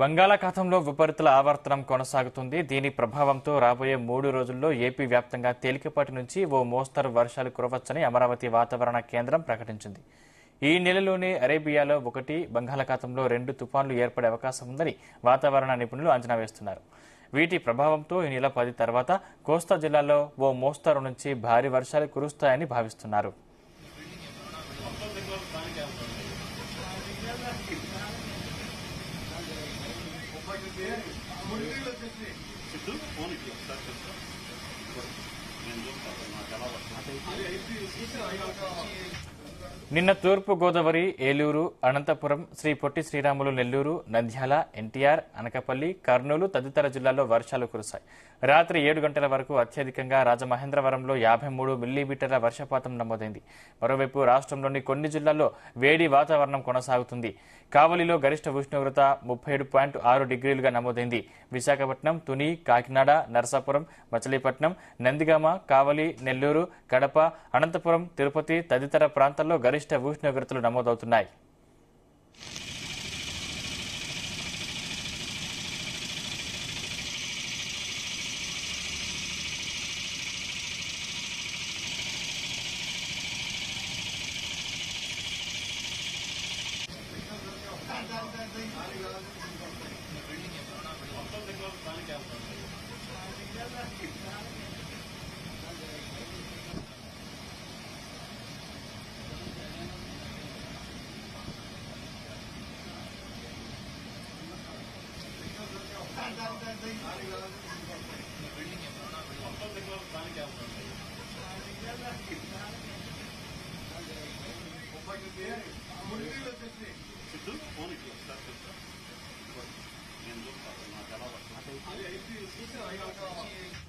బంగాళాఖాతంలో ఉపరితల ఆవర్తనం కొనసాగుతుంది. దీని ప్రభావంతో రాబోయే 3 రోజుల్లో ఏపీ వ్యాప్తంగా తేలికపాటి నుంచి ఓ మోస్తరు వర్షాలు కురవచ్చని అమరావతి వాతావరణ కేంద్రం ప్రకటించింది. ఈ నెలలోనే అరేబియాలో 1, బంగాళాఖాతంలో 2 తుఫాన్లు ఏర్పడే అవకాశం ఉందని వాతావరణ నిపుణులు అంచనా వేస్తున్నారు. వీటి ప్రభావంతో ఈ నెల 10 తర్వాత కోస్తా జిల్లాల్లో ఓ మోస్తరు నుంచి భారీ వర్షాలు కురుస్తాయని భావిస్తున్నారు. నిన్న తూర్పు గోదావరి, ఏలూరు, అనంతపురం, శ్రీ పొట్టి శ్రీరాములు నెల్లూరు, నంద్యాల, ఎన్టీఆర్, అనకాపల్లి, కర్నూలు తదితర జిల్లాల్లో వర్షాలు కురిశాయి. రాత్రి 7 గంటల వరకు అత్యధికంగా రాజమహేంద్రవరంలో 53 మిల్లీమీటర్ల వర్షపాతం నమోదైంది. మరోవైపు రాష్ట్రంలోని కొన్ని జిల్లాల్లో వేడి వాతావరణం కొనసాగుతుంది. కావలిలో గరిష్ట ఉష్ణోగ్రత 37.6 డిగ్రీలుగా నమోదైంది. విశాఖపట్నం, తుని, కాకినాడ, నరసాపురం, మచిలీపట్నం, నందిగామ, కావలి, నెల్లూరు, కడప, అనంతపురం, తిరుపతి తదితర ప్రాంతాల్లో గరిష్ట ఉష్ణోగ్రతలు నమోదవుతున్నాయి. నేను